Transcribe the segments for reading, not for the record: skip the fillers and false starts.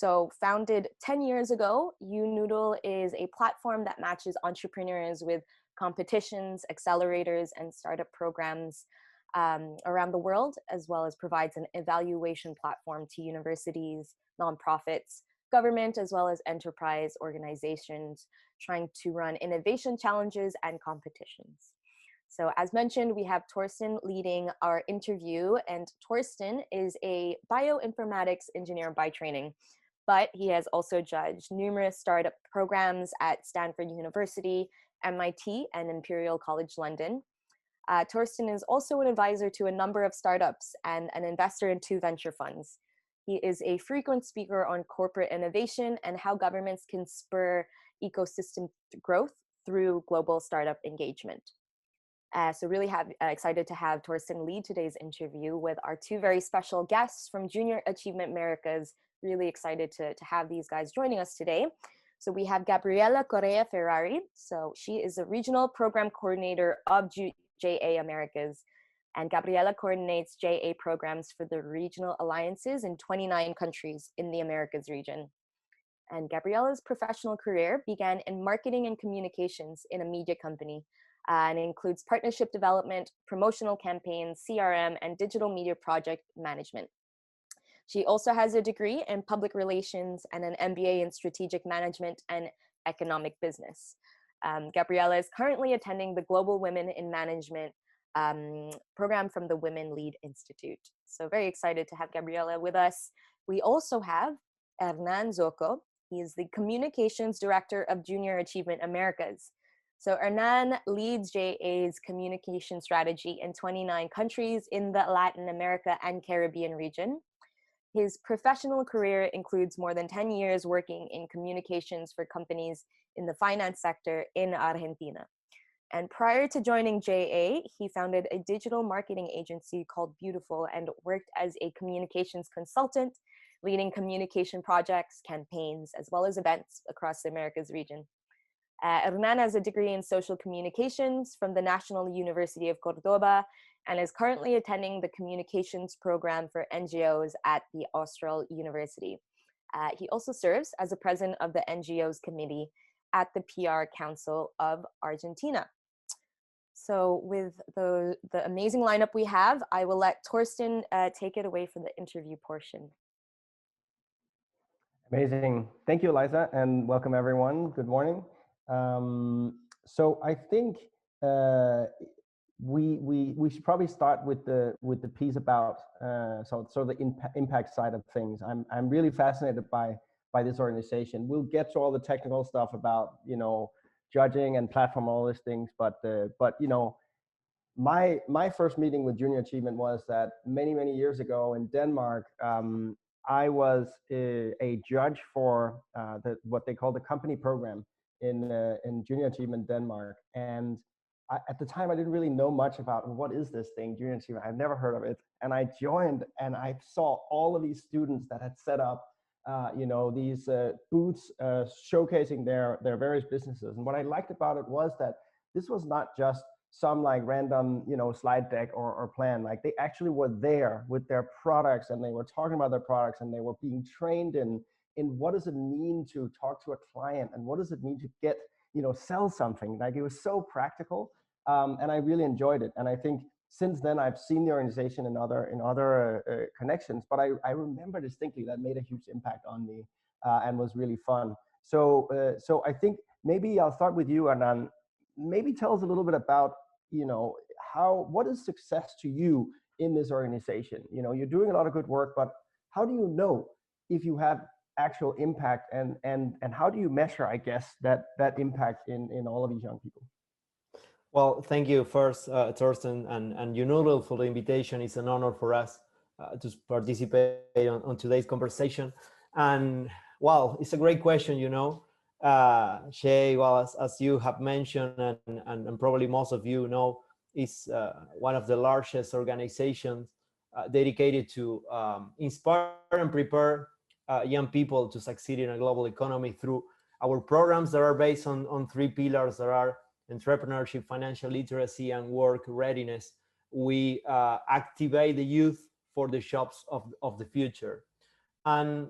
So founded 10 years ago, YouNoodle is a platform that matches entrepreneurs with competitions, accelerators, and startup programs around the world, as well as provides an evaluation platform to universities, nonprofits, government, as well as enterprise organizations trying to run innovation challenges and competitions. So as mentioned, we have Torsten leading our interview, and Torsten is a bioinformatics engineer by training, but he has also judged numerous startup programs at Stanford University, MIT, and Imperial College London. Torsten is also an advisor to a number of startups and an investor in 2 venture funds. He is a frequent speaker on corporate innovation and how governments can spur ecosystem growth through global startup engagement. So really excited to have Torsten lead today's interview with our 2 very special guests from Junior Achievement Americas. Really excited to have these guys joining us today. So we have Gabriela Correa Ferrari. So she is a regional program coordinator of JA Americas. And Gabriela coordinates JA programs for the regional alliances in 29 countries in the Americas region. And Gabriela's professional career began in marketing and communications in a media company, and includes partnership development, promotional campaigns, CRM, and digital media project management. She also has a degree in public relations and an MBA in strategic management and economic business. Gabriela is currently attending the Global Women in Management program from the Women Lead Institute. So very excited to have Gabriela with us. We also have Hernán Zocco. He is the Communications Director of Junior Achievement Americas. So Hernán leads JA's communication strategy in 29 countries in the Latin America and Caribbean region. His professional career includes more than 10 years working in communications for companies in the finance sector in Argentina. And prior to joining JA, he founded a digital marketing agency called Beautiful and worked as a communications consultant, leading communication projects, campaigns, as well as events across the Americas region. Hernán has a degree in social communications from the National University of Cordoba and is currently attending the communications program for NGOs at the Austral University. He also serves as the president of the NGOs committee at the PR Council of Argentina. So with the amazing lineup we have, I will let Torsten take it away for the interview portion. Amazing. Thank you, Eliza, and welcome everyone. Good morning. So I think we should probably start with the piece about so the impact side of things. I'm really fascinated by this organization. We'll get to all the technical stuff about judging and platform, all these things, but my first meeting with Junior Achievement was that many years ago in Denmark. I was a judge for what they call the company program in Junior Achievement Denmark, and at the time I didn't really know much about what is this thing, Junior Achievement. I've never heard of it, and I joined and I saw all of these students that had set up these booths showcasing their various businesses. And what I liked about it was that this was not just some like random slide deck or plan. Like they actually were there with their products, and they were talking about their products, and they were being trained in what does it mean to talk to a client, and what does it mean to get sell something. Like it was so practical, and I really enjoyed it. And I think since then I've seen the organization in other connections, but I remember distinctly that made a huge impact on me and was really fun. So I think maybe I'll start with you, Hernán. Maybe tell us a little bit about what is success to you in this organization. You're doing a lot of good work, but how do you know if you have actual impact, and how do you measure, I guess, that impact in all of these young people? Well, thank you first, Torsten and YouNoodle for the invitation. It's an honor for us to participate on today's conversation. And wow, it's a great question, Shay, well, as you have mentioned, and probably most of you know, is one of the largest organizations dedicated to inspire and prepare young people to succeed in a global economy through our programs that are based on 3 pillars that are entrepreneurship, financial literacy, and work readiness. We activate the youth for the jobs of the future. And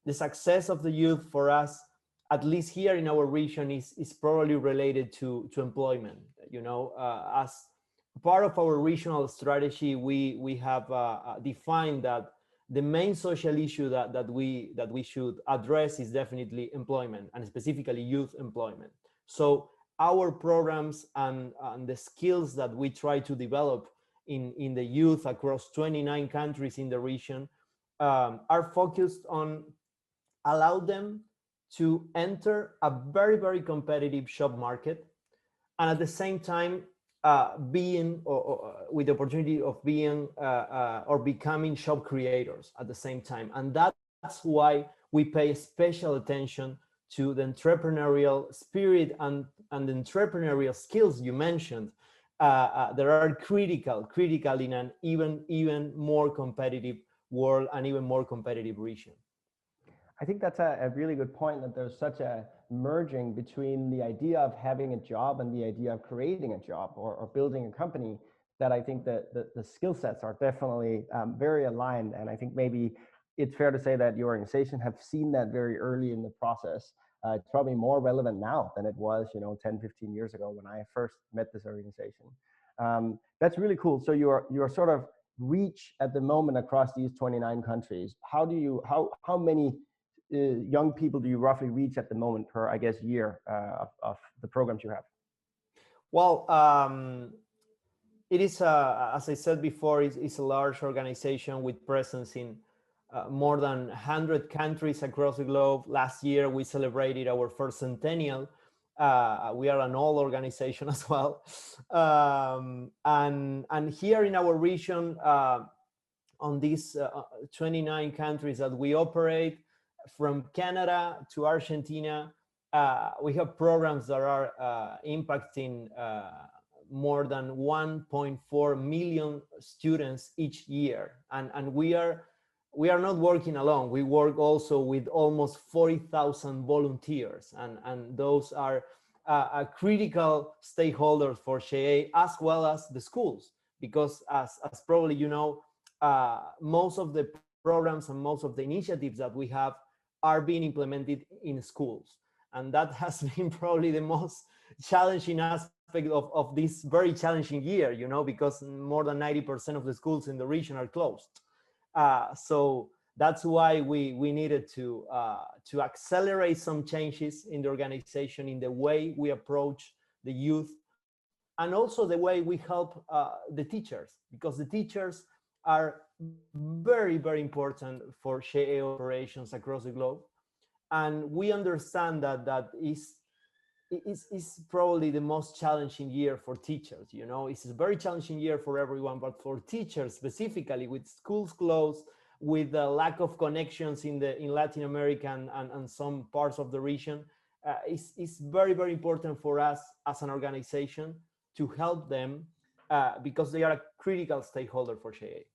the success of the youth for us, at least here in our region, is probably related to employment. You know, as part of our regional strategy, we have defined that the main social issue that we should address is definitely employment, and specifically youth employment. So our programs and the skills that we try to develop in the youth across 29 countries in the region are focused on allow them to enter a very, very competitive job market, and at the same time being with the opportunity of being or becoming job creators at the same time. And that's why we pay special attention to the entrepreneurial spirit and the entrepreneurial skills you mentioned that are critical in an even more competitive world and even more competitive region. I think that's a really good point, that there's such a merging between the idea of having a job and the idea of creating a job or building a company, that I think that the skill sets are definitely very aligned. And I think maybe it's fair to say that your organization have seen that very early in the process. It's probably more relevant now than it was, 10, 15 years ago when I first met this organization. That's really cool. So your sort of reach at the moment across these 29 countries, how many young people do you roughly reach at the moment per, I guess, year of the programs you have? Well, it is, as I said before, it's a large organization with presence in more than 100 countries across the globe. Last year, we celebrated our first centennial. We are an old organization as well. And here in our region, on these 29 countries that we operate, from Canada to Argentina, we have programs that are impacting more than 1.4 million students each year. And we are not working alone. We work also with almost 40,000 volunteers. And those are critical stakeholders for SHE, as well as the schools. Because as probably you know, most of the programs and most of the initiatives that we have are being implemented in schools. And that has been probably the most challenging aspect of this very challenging year, because more than 90% of the schools in the region are closed. So that's why we needed to accelerate some changes in the organization, in the way we approach the youth, and also the way we help the teachers, because the teachers are very, very important for SHE operations across the globe. And we understand that is probably the most challenging year for teachers. It's a very challenging year for everyone, but for teachers specifically, with schools closed, with the lack of connections in Latin America and some parts of the region, it's very, very important for us as an organization to help them because they are a critical stakeholder for SHE.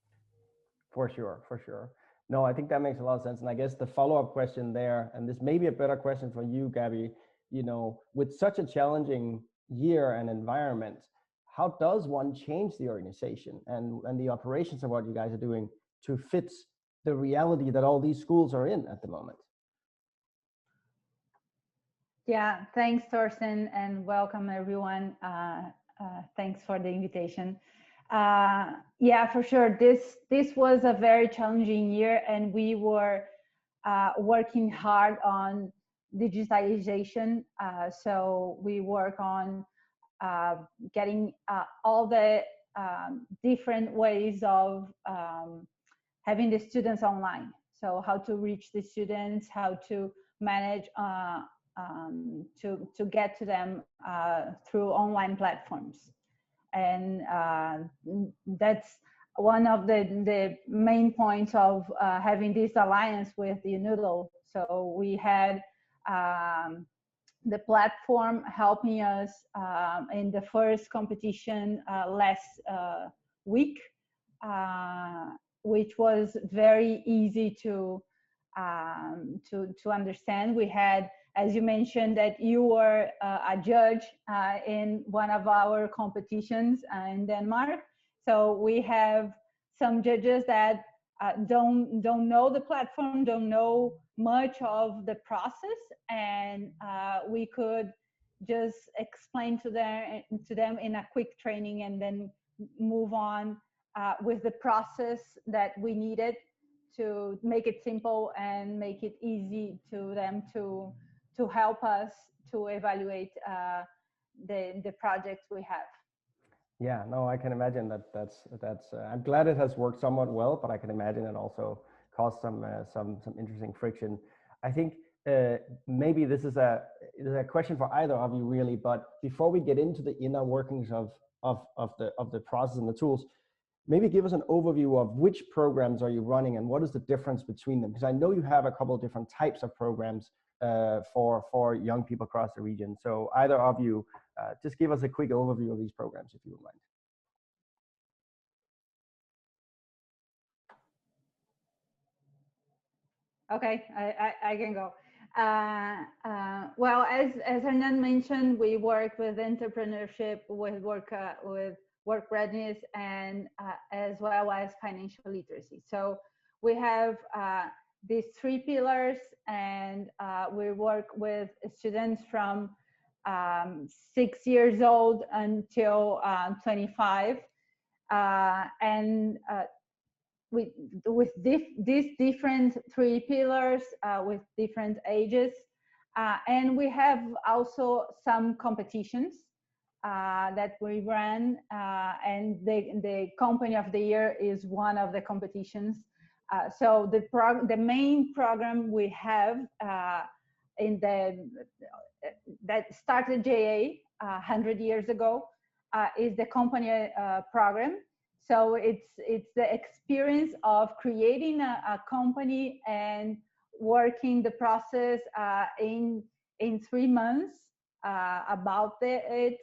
For sure. No, I think that makes a lot of sense. And I guess the follow-up question there, and this may be a better question for you, Gabby, with such a challenging year and environment, how does one change the organization and the operations of what you guys are doing to fit the reality that all these schools are in at the moment? Yeah, thanks, Thorsten, and welcome everyone. Thanks for the invitation. Yeah, for sure. This was a very challenging year, and we were working hard on digitalization. So we work on getting all the different ways of having the students online. So how to reach the students, how to manage to get to them through online platforms. And that's one of the main points of having this alliance with YouNoodle. So we had the platform helping us in the first competition last week, which was very easy to understand. We had, as you mentioned, that you were a judge in one of our competitions in Denmark. So we have some judges that don't know the platform, don't know much of the process, and we could just explain to them in a quick training, and then move on with the process that we needed to make it simple and make it easy to them to help us to evaluate the projects we have. Yeah, no, I can imagine that's I'm glad it has worked somewhat well, but I can imagine it also caused some interesting friction. I think maybe this is a question for either of you really, but before we get into the inner workings of the process and the tools, maybe give us an overview of which programs are you running and what is the difference between them? Because I know you have a couple of different types of programs for young people across the region. So either of you, just give us a quick overview of these programs, if you would mind. Okay, I can go. Well, as Hernán mentioned, we work with entrepreneurship, with work readiness, and as well as financial literacy. So we have these three pillars, and we work with students from 6 years old until 25, and with these different three pillars with different ages, and we have also some competitions that we run, and the company of the year is one of the competitions. So the main program we have that started JA 100 years ago is the company program. So it's the experience of creating a company and working the process in 3 months about it.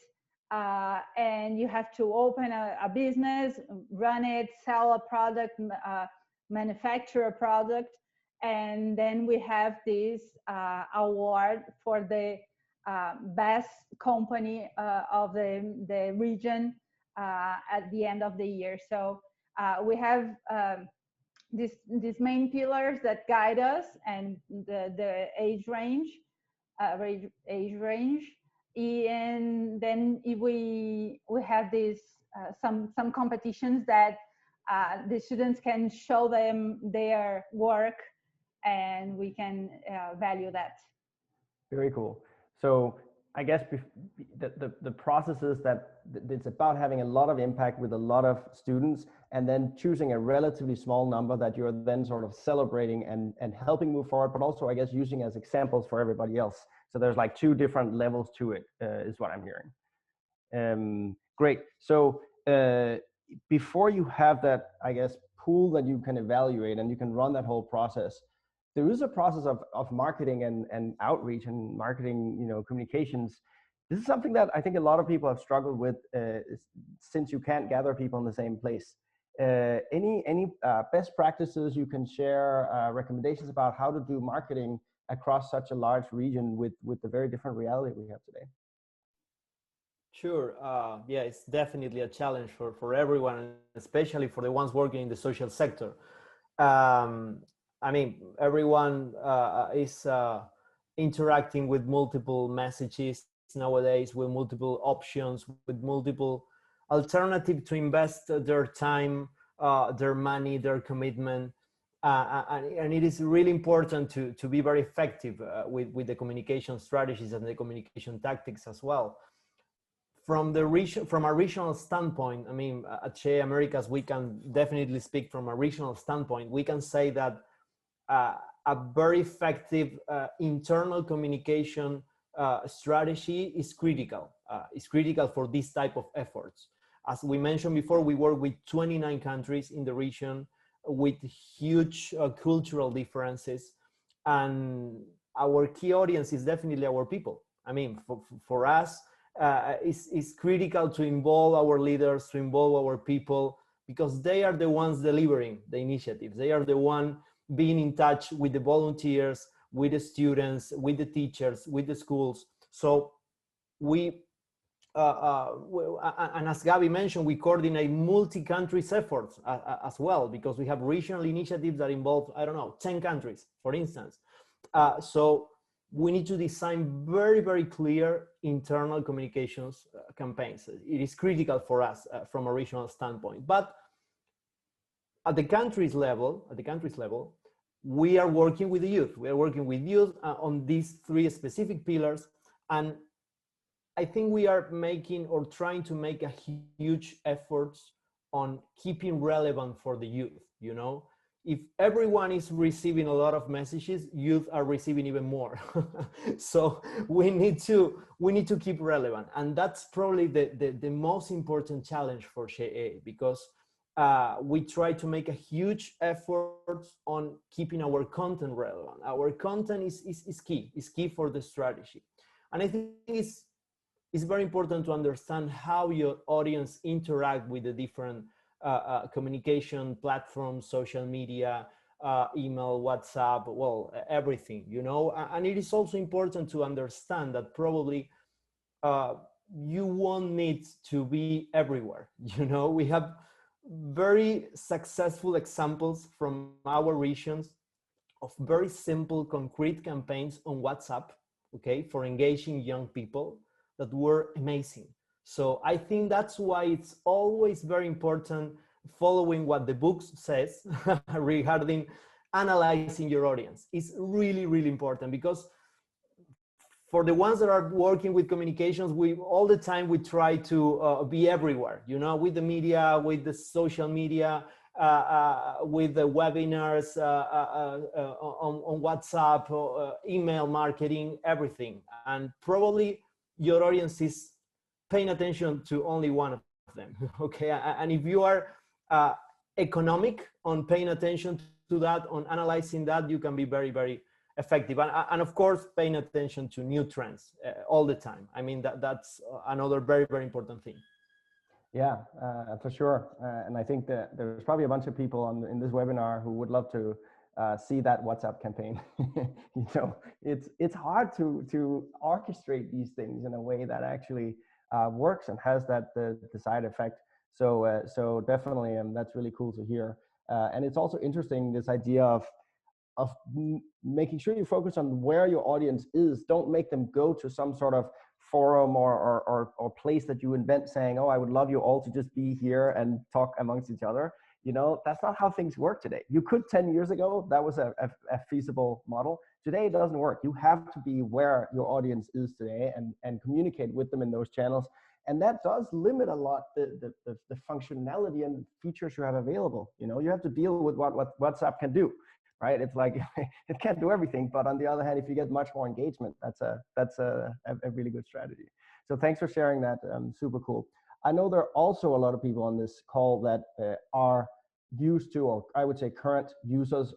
And you have to open a business, run it, sell a product, manufacture a product, and then we have this award for the best company of the region at the end of the year. So we have these main pillars that guide us, and the age range, and then we have these some competitions that the students can show them their work, and we can value that. Very cool. So I guess the process is that it's about having a lot of impact with a lot of students, and then choosing a relatively small number that you're then sort of celebrating and helping move forward, but also I guess using as examples for everybody else. So there's like 2 different levels to it, is what I'm hearing. Great. So before you have that, I guess, pool that you can evaluate and you can run that whole process, there is a process of marketing and outreach and marketing, communications. This is something that I think a lot of people have struggled with since you can't gather people in the same place. Any best practices you can share, recommendations about how to do marketing across such a large region with the very different reality we have today? Sure. Yeah, it's definitely a challenge for everyone, especially for the ones working in the social sector. I mean, everyone is interacting with multiple messages nowadays, with multiple options, with multiple alternatives to invest their time, their money, their commitment. And it is really important to be very effective with the communication strategies and the communication tactics as well. From a regional standpoint, I mean, at Shea Americas, we can definitely speak from a regional standpoint. We can say that a very effective internal communication strategy is critical. It's critical for this type of efforts. As we mentioned before, we work with 29 countries in the region with huge cultural differences, and our key audience is definitely our people. I mean, for us, it's critical to involve our leaders, to involve our people, because they are the ones delivering the initiatives. They are the one being in touch with the volunteers, with the students, with the teachers, with the schools. So we, and as Gabi mentioned, we coordinate multi-country efforts as well, because we have regional initiatives that involve, I don't know, 10 countries, for instance. So we need to design very, very clear internal communications campaigns. It is critical for us from a regional standpoint. But at the country's level, we are working with the youth. We are working with youth on these three specific pillars. And I think we are making or trying to make a huge efforts on keeping relevant for the youth. You know, if everyone is receiving a lot of messages, youth are receiving even more. So we need to keep relevant, and that's probably the most important challenge for SHE, because we try to make a huge effort on keeping our content relevant. Our content is key for the strategy, and I think it's very important to understand how your audience interact with the different communication platforms, social media, email, WhatsApp, well, everything, you know. And it is also important to understand that probably you won't need to be everywhere. You know, we have very successful examples from our regions of very simple, concrete campaigns on WhatsApp, okay, for engaging young people that were amazing. So I think that's why it's always very important following what the book says regarding analyzing your audience. It's really, really important, because for the ones that are working with communications, we all the time we try to be everywhere, you know, with the media, with the social media, with the webinars, on WhatsApp, email marketing, everything. And probably your audience is paying attention to only one of them, okay? And if you are economic on paying attention to that, on analyzing that, you can be very, very effective. And of course, paying attention to new trends all the time. I mean, that's another very, very important thing. Yeah, for sure. And I think that there's probably a bunch of people in this webinar who would love to see that WhatsApp campaign. You know, it's hard to orchestrate these things in a way that actually works and has that the desired effect. So definitely, that's really cool to hear. And it's also interesting, this idea of making sure you focus on where your audience is. Don't make them go to some sort of forum or place that you invent saying, oh, I would love you all to just be here and talk amongst each other. You know, that's not how things work today. You could 10 years ago, that was a feasible model. Today, it doesn't work. You have to be where your audience is today and communicate with them in those channels. And that does limit a lot the functionality and features you have available. You know, you have to deal with what WhatsApp can do, right? It's like, it can't do everything, but on the other hand, if you get much more engagement, that's a really good strategy. So thanks for sharing that, super cool. I know there are also a lot of people on this call that are used to, or I would say current users,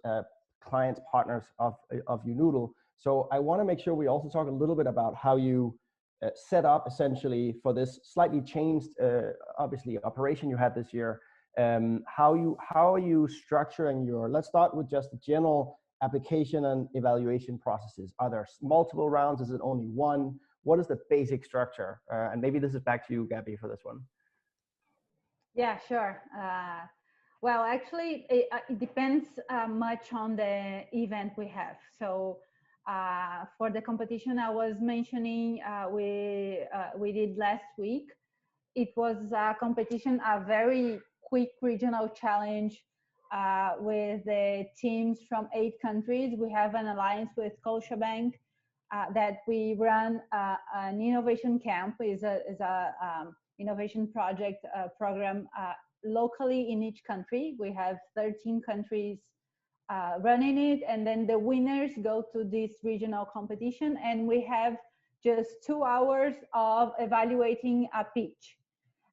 clients, partners of YouNoodle. So I want to make sure we also talk a little bit about how you set up essentially for this slightly changed, obviously, operation you had this year. How are you structuring your, let's start with just the general application and evaluation processes. Are there multiple rounds? Is it only one? What is the basic structure? And maybe this is back to you, Gabby, for this one. Yeah, sure. Well, actually, it depends much on the event we have. So for the competition I was mentioning, we did last week, it was a competition, a very quick regional challenge with the teams from 8 countries. We have an alliance with Scotiabank that we run an innovation camp, is a innovation project program locally in each country. We have 13 countries running it, and then the winners go to this regional competition, and we have just 2 hours of evaluating a pitch.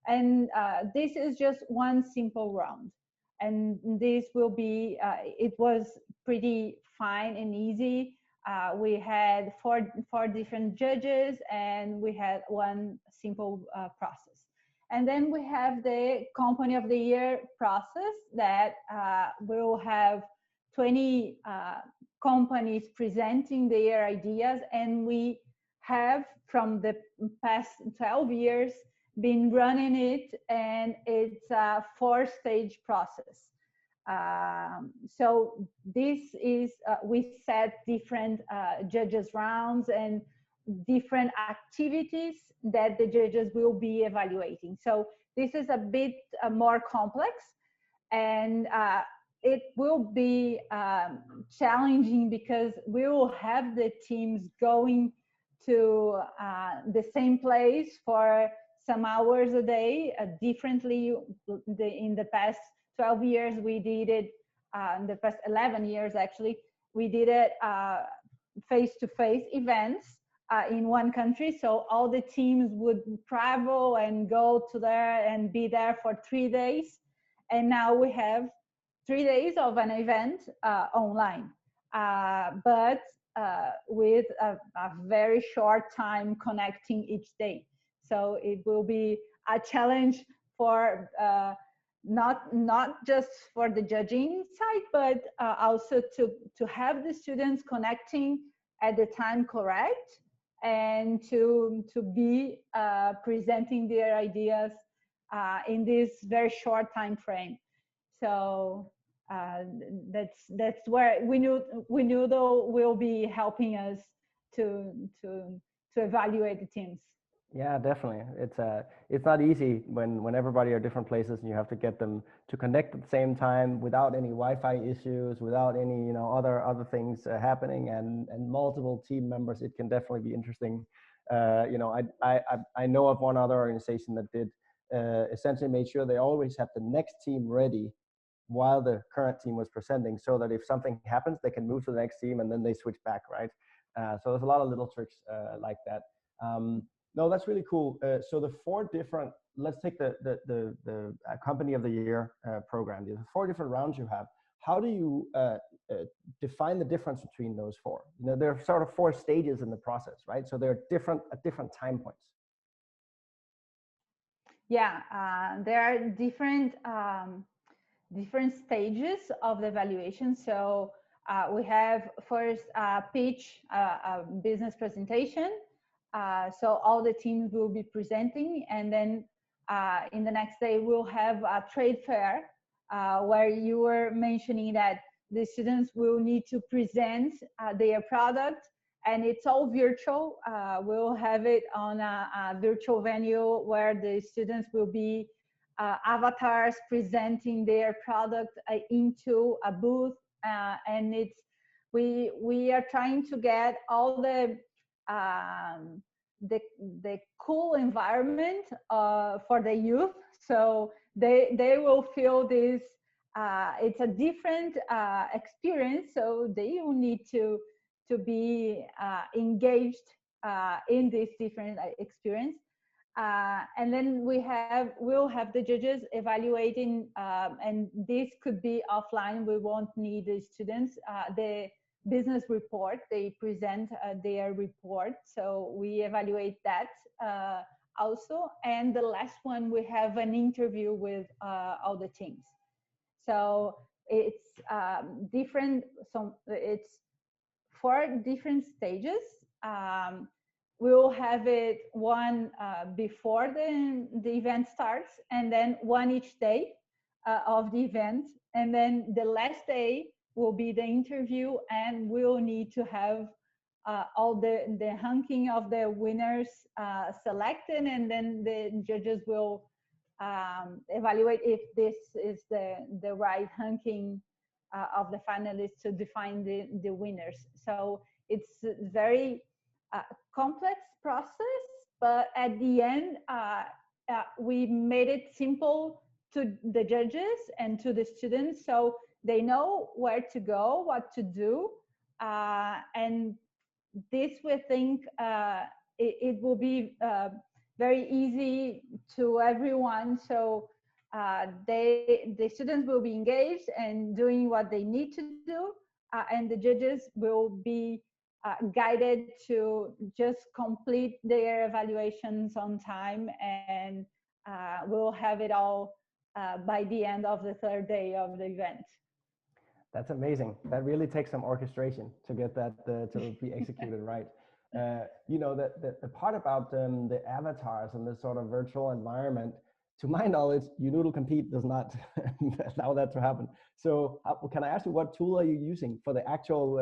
And this is just one simple round. And this will be, it was pretty fine and easy. We had four different judges, and we had one simple process. And then we have the Company of the Year process that will have 20 companies presenting their ideas. And we have, from the past 12 years, been running it, and it's a 4-stage process. So this is, we set different judges rounds and different activities that the judges will be evaluating. So this is a bit more complex, and it will be challenging because we will have the teams going to the same place for some hours a day differently. In the past 12 years, we did it, in the past 11 years actually, we did it face-to-face events in one country. So all the teams would travel and go to there and be there for 3 days. And now we have 3 days of an event online, but with a very short time connecting each day. So it will be a challenge for not just for the judging side, but also to have the students connecting at the time correct, and to be presenting their ideas in this very short time frame. So that's where YouNoodle will be helping us to evaluate the teams. Yeah, definitely. It's not easy when everybody are different places and you have to get them to connect at the same time without any Wi-Fi issues, without any other things happening, and multiple team members. It can definitely be interesting. I know of one other organization that did essentially made sure they always have the next team ready while the current team was presenting, so that if something happens, they can move to the next team and then they switch back, right? So there's a lot of little tricks like that. No, that's really cool. So the 4 different, let's take the Company of the Year program. The 4 different rounds you have. How do you define the difference between those 4? There are sort of 4 stages in the process, right? So they're different at different time points. Yeah, there are different stages of the evaluation. So we have first pitch, business presentation. So all the teams will be presenting, and then in the next day we'll have a trade fair where you were mentioning that the students will need to present their product, and it's all virtual. We'll have it on a virtual venue where the students will be avatars presenting their product into a booth, and we are trying to get all the cool environment for the youth, so they will feel this. It's a different experience, so they will need to be engaged in this different experience. And then we'll have the judges evaluating, and this could be offline. We won't need the students. The business report, they present their report, so we evaluate that also. And the last one, we have an interview with all the teams. So it's different. So it's 4 different stages. We'll have it one before the event starts, and then one each day of the event. And then the last day will be the interview, and we'll need to have all the ranking of the winners selected, and then the judges will evaluate if this is the right ranking of the finalists to define the winners. So it's very complex process, but at the end we made it simple to the judges and to the students, so they know where to go, what to do, and this we think it will be very easy to everyone. So the students will be engaged and doing what they need to do, and the judges will be guided to just complete their evaluations on time, and we'll have it all by the end of the 3rd day of the event. That's amazing. That really takes some orchestration to get that to be executed right. The part about the avatars and this sort of virtual environment, to my knowledge, YouNoodle Compete does not allow that to happen. So can I ask you, what tool are you using for the actual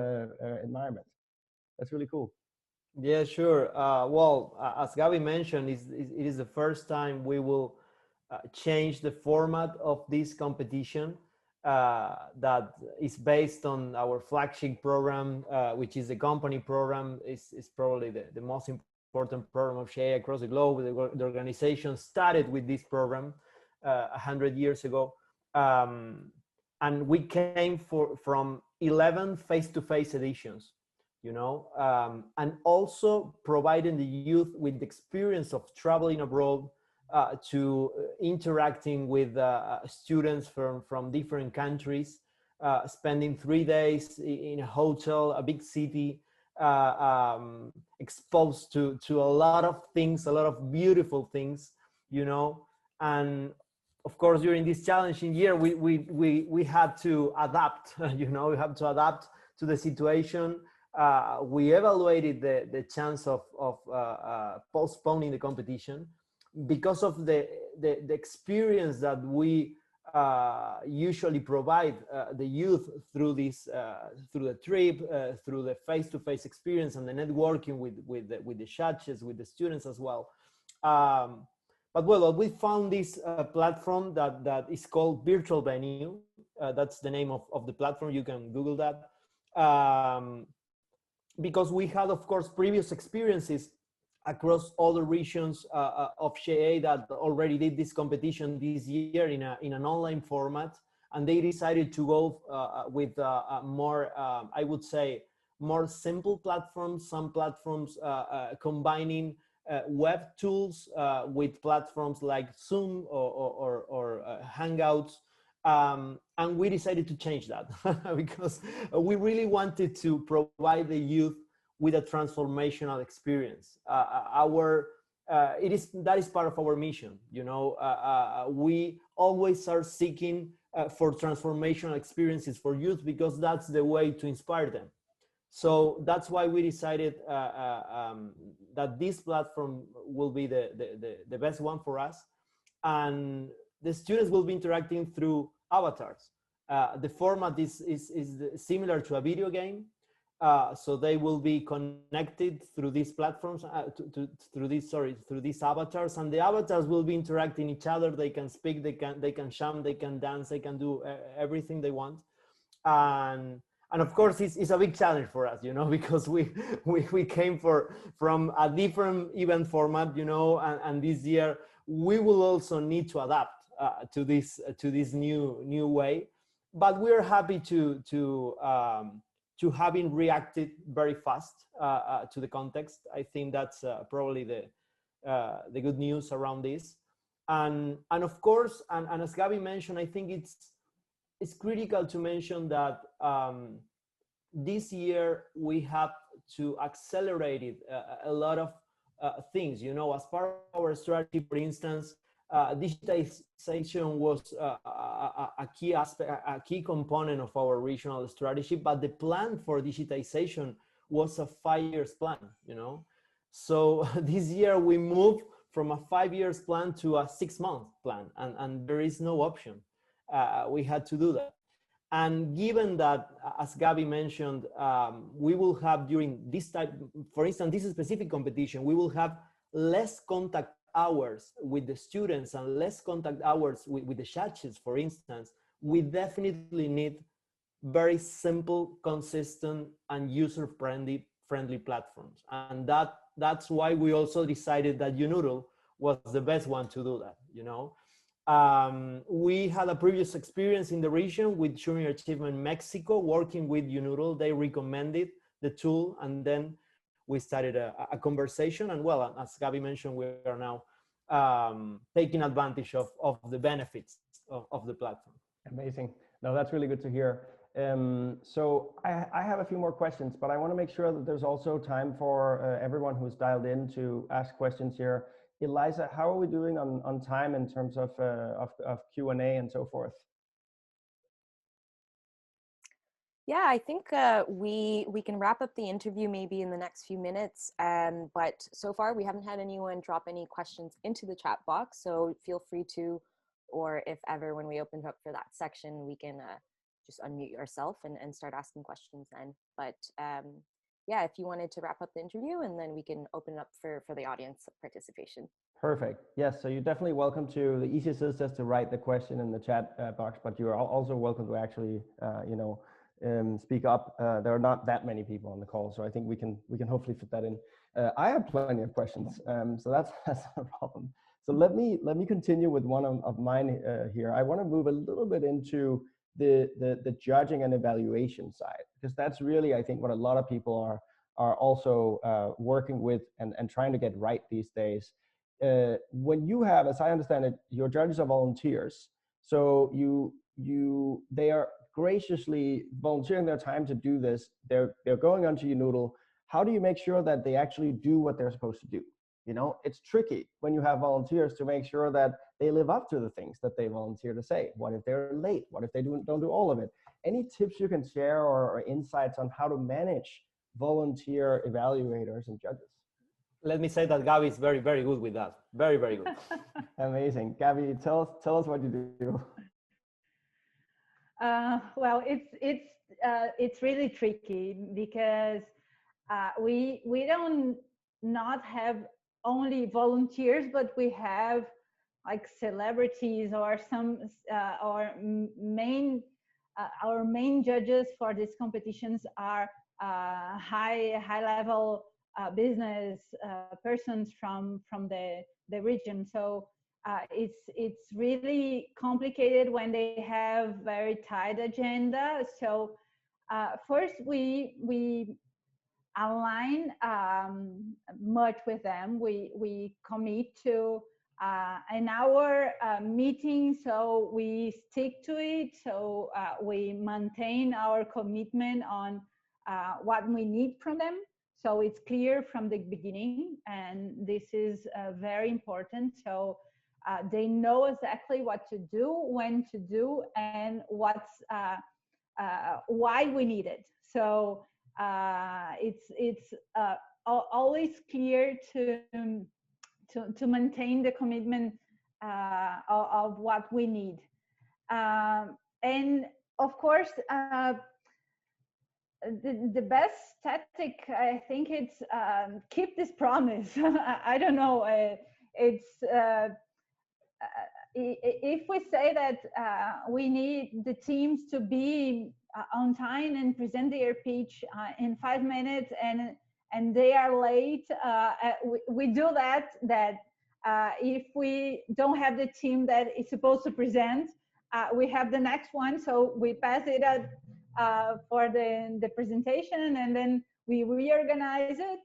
environment? That's really cool. Yeah, sure. Well, as Gabi mentioned, it is the first time we will change the format of this competition that is based on our flagship program, which is the company program. Is probably the most important program of SHEA across the globe. The organization started with this program 100 years ago. And we came from 11 face-to-face editions, you know, and also providing the youth with the experience of traveling abroad, to interacting with students from different countries, spending 3 days in a hotel, a big city, exposed to a lot of things, a lot of beautiful things, you know. And of course, during this challenging year, we had to adapt, you know, we have to adapt to the situation. We evaluated the chance of postponing the competition because of the experience that we usually provide the youth through this through the trip, through the face-to-face experience and the networking with the judges, with the students as well. But well, we found this platform that is called Virtual Venue. That's the name of the platform. You can Google that. Because we had, of course, previous experiences across all the regions of SHEA that already did this competition this year in an online format, and they decided to go with a more, I would say, more simple platforms. Some platforms combining web tools with platforms like Zoom or Hangouts. And we decided to change that because we really wanted to provide the youth with a transformational experience. That is part of our mission. You know, we always are seeking for transformational experiences for youth because that's the way to inspire them. So that's why we decided that this platform will be the best one for us, and the students will be interacting through avatars. The format is similar to a video game. So they will be connected through these platforms, through these avatars, and the avatars will be interacting each other. They can speak, they can jump, they can dance, they can do everything they want. And of course, it's a big challenge for us, you know, because we came from a different event format, you know, and this year we will also need to adapt to this new way. But we're happy to having reacted very fast to the context. I think that's probably the good news around this. And of course, and as Gabi mentioned, I think it's critical to mention that this year we have to accelerate it, a lot of things, you know, as part of our strategy. For instance, digitization was a key aspect, a key component of our regional strategy, but the plan for digitization was a 5-year plan, you know. So this year we moved from a 5-year plan to a 6-month plan, and there is no option. We had to do that. And given that, as Gabi mentioned, we will have during this type, for instance, this specific competition, we will have less contact hours with the students and less contact hours with the judges, for instance. We definitely need very simple, consistent, and user-friendly platforms. And that's why we also decided that YouNoodle was the best one to do that, you know. We had a previous experience in the region with Junior Achievement Mexico, working with YouNoodle. They recommended the tool, and then we started a conversation. And well, as Gabi mentioned, we are now taking advantage of the benefits of the platform. Amazing. No, that's really good to hear. So I have a few more questions, but I want to make sure that there's also time for everyone who's dialed in to ask questions here. Eliza, how are we doing on time in terms of Q&A and so forth? Yeah, I think we can wrap up the interview maybe in the next few minutes. But so far we haven't had anyone drop any questions into the chat box. So feel free to, or if ever when we open up for that section, we can just unmute yourself and start asking questions then. But yeah, if you wanted to wrap up the interview, and then we can open it up for the audience participation. Perfect. Yes, so you're definitely welcome to, the easiest is just to write the question in the chat box, but you're also welcome to actually, speak up. There are not that many people on the call, so I think we can hopefully fit that in. I have plenty of questions, so that's not a problem. So let me continue with one of mine here. I want to move a little bit into the judging and evaluation side, because that's really, I think, what a lot of people are also working with and trying to get right these days. When you have, as I understand it, your judges are volunteers, so they are graciously volunteering their time to do this. They're going onto YouNoodle. How do you make sure that they actually do what they're supposed to do? You know, it's tricky when you have volunteers to make sure that they live up to the things that they volunteer to say. What if they're late? What if they don't do all of it? Any tips you can share or insights on how to manage volunteer evaluators and judges? Let me say that Gabi is very, very good with that. Very, very good. Amazing. Gabi, tell us what you do. Well, it's really tricky because we don't not have only volunteers, but we have like celebrities or some our main judges for these competitions are high level business persons from the region. So it's really complicated when they have very tight agenda. So first we align much with them. We commit to an hour meeting, so we stick to it. So we maintain our commitment on what we need from them. So it's clear from the beginning, and this is very important. So they know exactly what to do, when to do, and what's why we need it. So it's always clear to maintain the commitment of what we need, and of course the best tactic, I think, it's keep this promise. I don't know, it's if we say that we need the teams to be on time and present their pitch in 5 minutes, and they are late, we do that if we don't have the team that is supposed to present, we have the next one, so we pass it out for the presentation, and then we reorganize it.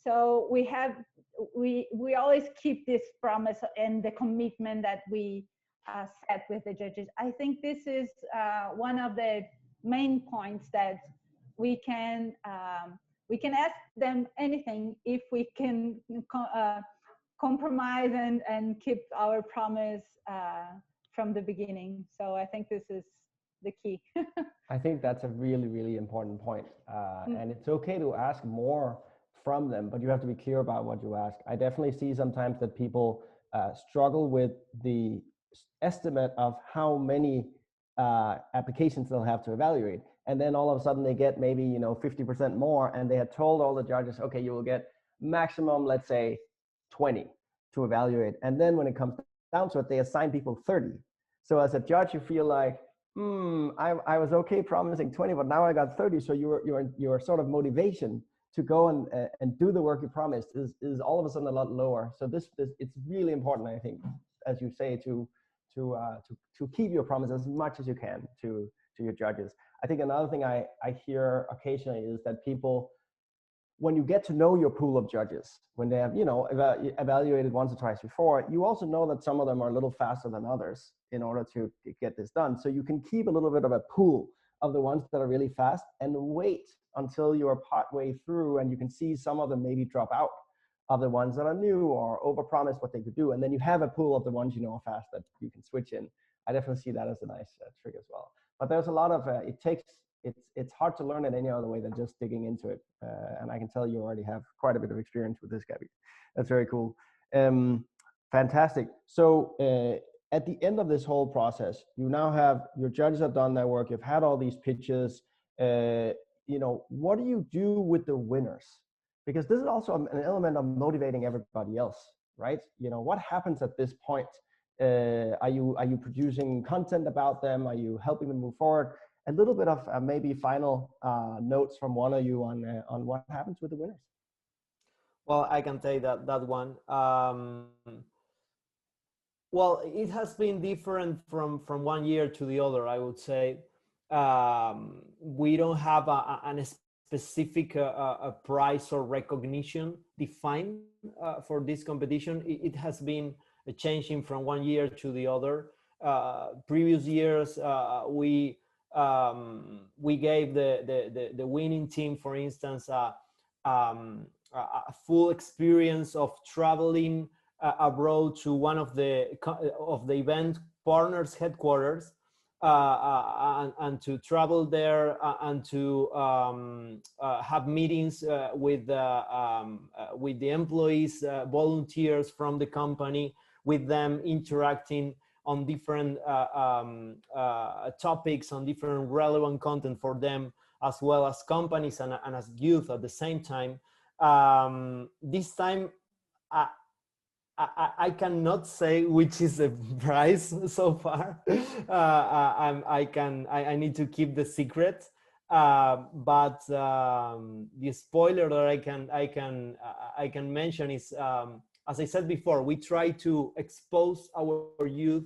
So we always keep this promise and the commitment that we set with the judges. I think this is one of the main points, that we can ask them anything if we can compromise and keep our promise from the beginning. So I think this is the key. I think that's a really, really important point. And it's okay to ask more from them, but you have to be clear about what you ask. I definitely see sometimes that people struggle with the estimate of how many applications they'll have to evaluate. And then all of a sudden they get maybe 50% more, and they had told all the judges, okay, you will get maximum, let's say 20 to evaluate. And then when it comes down to it, they assign people 30. So as a judge, you feel like, I was okay promising 20, but now I got 30. So your sort of motivation to go and do the work you promised is all of a sudden a lot lower. So this it's really important, I think, as you say, to keep your promise as much as you can to your judges. I think another thing I hear occasionally is that people, when you get to know your pool of judges, when they have evaluated once or twice before, you also know that some of them are a little faster than others in order to get this done. So you can keep a little bit of a pool of the ones that are really fast and wait until you are partway through, and you can see some of them maybe drop out of the ones that are new or overpromise what they could do. And then you have a pool of the ones are fast that you can switch in. I definitely see that as a nice trick as well. But there's a lot of, it it's hard to learn it any other way than just digging into it. And I can tell you already have quite a bit of experience with this, Gabby. That's very cool. Fantastic. So at the end of this whole process, you now have your judges have done their work. You've had all these pitches. You know, what do you do with the winners? Because this is also an element of motivating everybody else, right? You know, what happens at this point? Are you producing content about them? Are you helping them move forward? A little bit of maybe final notes from one of you on what happens with the winners. Well, I can take that one. Well, it has been different from one year to the other, I would say. We don't have a specific prize or recognition defined for this competition. It has been changing from one year to the other. Previous years, we gave the winning team, for instance, a full experience of traveling abroad to one of the event partners' headquarters, and to travel there and to have meetings with the employees, volunteers from the company, with them interacting on different topics, on different relevant content for them, as well as companies and as youth at the same time. This time, I cannot say which is the prize so far. I need to keep the secret. But the spoiler that I can mention is, as I said before, we try to expose our youth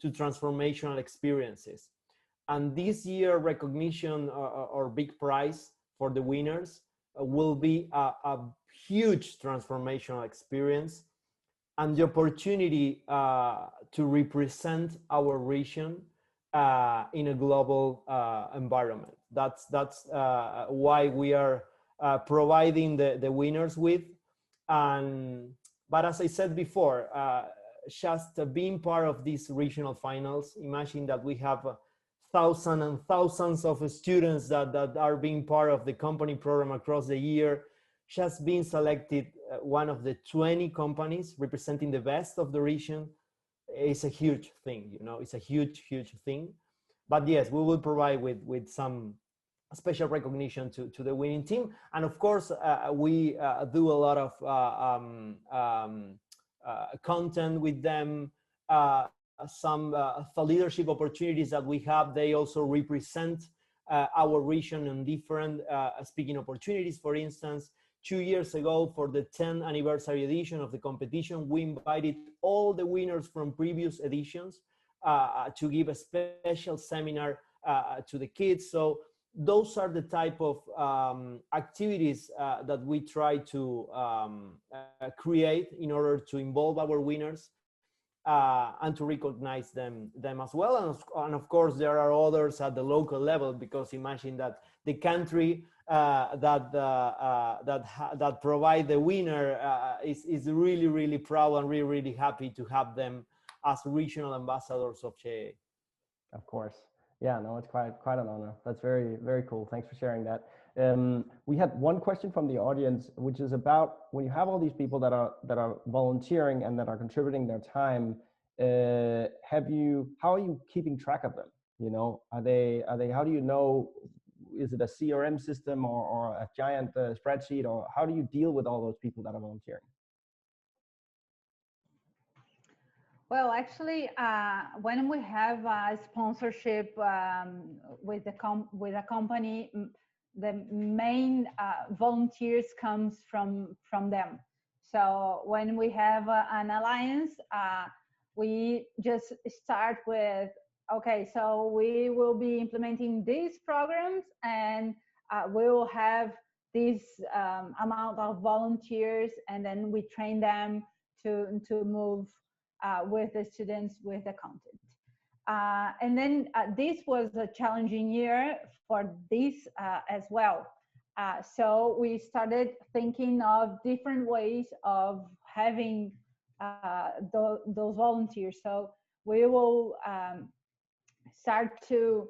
to transformational experiences. And this year recognition or big prize for the winners will be a huge transformational experience, and the opportunity to represent our region in a global environment. That's why we are providing the winners with. But as I said before, just being part of these regional finals, imagine that we have thousands and thousands of students that are being part of the company program across the year. Just being selected one of the 20 companies representing the best of the region is a huge thing, you know, it's a huge thing. But yes, we will provide with some special recognition to the winning team. And of course, we do a lot of content with them, some leadership opportunities that we have. They also represent our region in different speaking opportunities. For instance, 2 years ago, for the 10th anniversary edition of the competition, we invited all the winners from previous editions to give a special seminar to the kids. So those are the type of activities that we try to create in order to involve our winners and to recognize them as well. And of course, there are others at the local level, because imagine that the country that provide the winner is really proud and really happy to have them as regional ambassadors of CHE. Of course. Yeah, no, it's quite an honor. That's very cool. Thanks for sharing that. We had one question from the audience, which is about when you have all these people that are volunteering and that are contributing their time. How are you keeping track of them? You know, are they? How do you know? Is it a CRM system or a giant spreadsheet, or how do you deal with all those people that are volunteering? Well, actually, when we have a sponsorship with a company, the main volunteers comes from them. So when we have an alliance, we just start with, okay, so we will be implementing these programs, and we will have this amount of volunteers, and then we train them to move with the students with the content. And then this was a challenging year for this as well. So we started thinking of different ways of having those volunteers. So we will start to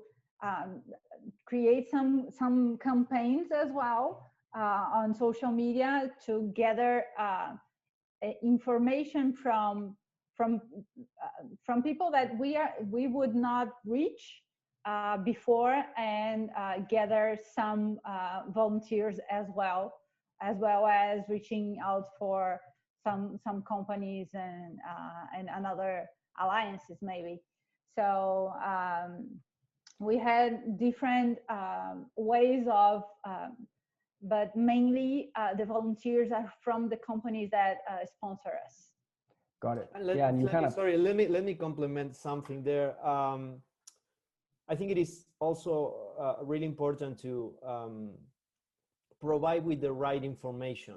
create some campaigns as well on social media to gather information from people that we would not reach before, and gather some volunteers as well as reaching out for some companies and other alliances maybe. So we had different ways of, but mainly the volunteers are from the companies that sponsor us. Got it. And Yeah, and you kind of. sorry, let me complement something there. I think it is also really important to provide with the right information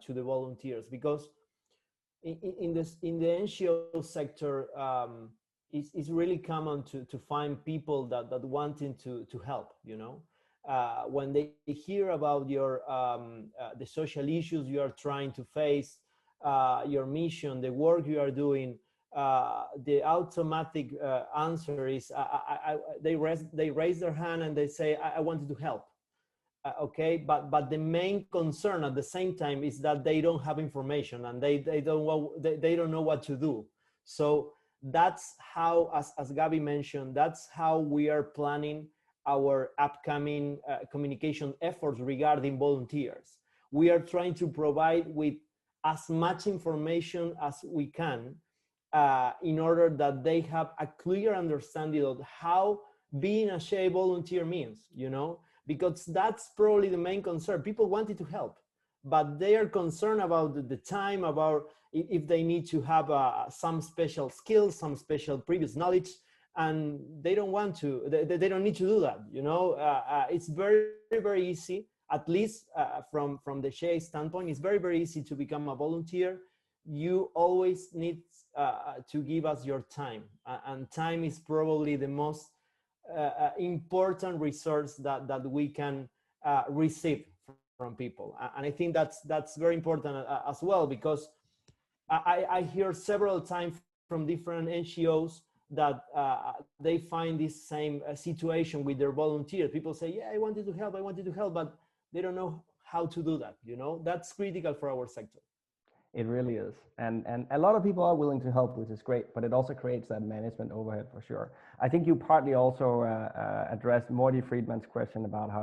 to the volunteers, because in the NGO sector, it's really common to find people that wanting to help. You know, when they hear about your the social issues you are trying to face, your mission, the work you are doing, the automatic answer is they raise their hand and they say, I wanted to help. Okay, but the main concern at the same time is that they don't have information, and they don't know what to do. So that's how, as Gabby mentioned, that's how we are planning our upcoming communication efforts regarding volunteers. We are trying to provide with as much information as we can in order that they have a clear understanding of how being a SHE volunteer means, you know, because that's probably the main concern. People wanted to help, but they are concerned about the time, about if they need to have some special skills, some special previous knowledge, and they don't want to, they don't need to do that, you know. It's very, very easy, at least from the SHE standpoint, it's very, very easy to become a volunteer. You always need to give us your time, and time is probably the most important resource that we can receive from people. And I think that's very important as well, because I hear several times from different NGOs that they find this same situation with their volunteers. People say, yeah, I wanted to help, but they don't know how to do that. You know, that's critical for our sector. It really is. And a lot of people are willing to help, which is great, but it also creates that management overhead for sure. I think you partly also addressed Morty Friedman's question about how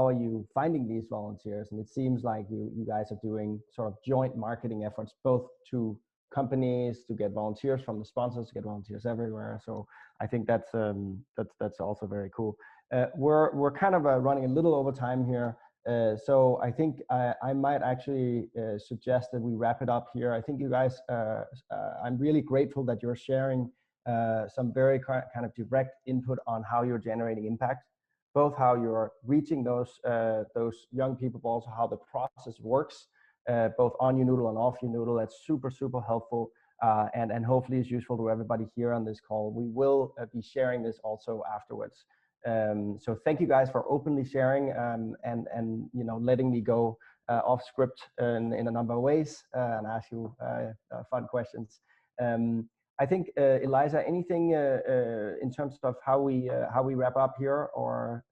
are you finding these volunteers? And it seems like you guys are doing sort of joint marketing efforts, both to companies to get volunteers, from the sponsors to get volunteers everywhere. So I think that's also very cool. We're kind of running a little over time here. So I think I might actually suggest that we wrap it up here. I think you guys, I'm really grateful that you're sharing some very kind of direct input on how you're generating impact, both how you're reaching those young people, but also how the process works, both on YouNoodle and off YouNoodle. That's super, super helpful. And hopefully it's useful to everybody here on this call. We will be sharing this also afterwards. So thank you guys for openly sharing and you know, letting me go off script in a number of ways and ask you fun questions. I think Eliza, anything in terms of how we wrap up here, or?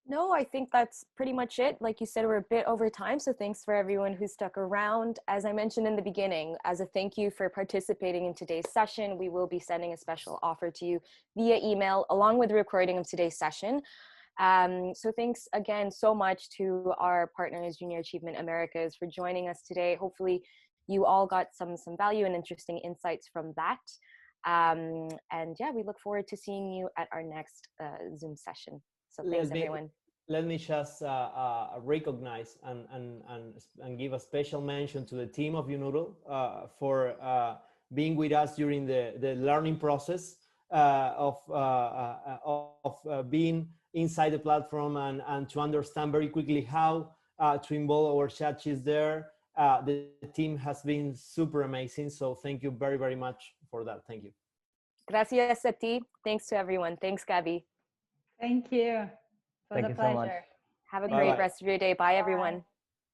No, I think that's pretty much it. Like you said, we're a bit over time, so thanks for everyone who stuck around. As I mentioned in the beginning, as a thank you for participating in today's session, we will be sending a special offer to you via email along with the recording of today's session. So thanks again so much to our partners, Junior Achievement Americas, for joining us today. Hopefully you all got some value and interesting insights from that. And yeah, we look forward to seeing you at our next Zoom session. So thanks everyone. Let me just recognize and give a special mention to the team of YouNoodle for being with us during the learning process of being inside the platform and to understand very quickly how to involve our chats there. The team has been super amazing. So thank you very, very much for that. Thank you. Gracias a ti. Thanks to everyone. Thanks, Gabby. Thank you. It was a pleasure. So much. Have a great rest of your day. Bye, everyone.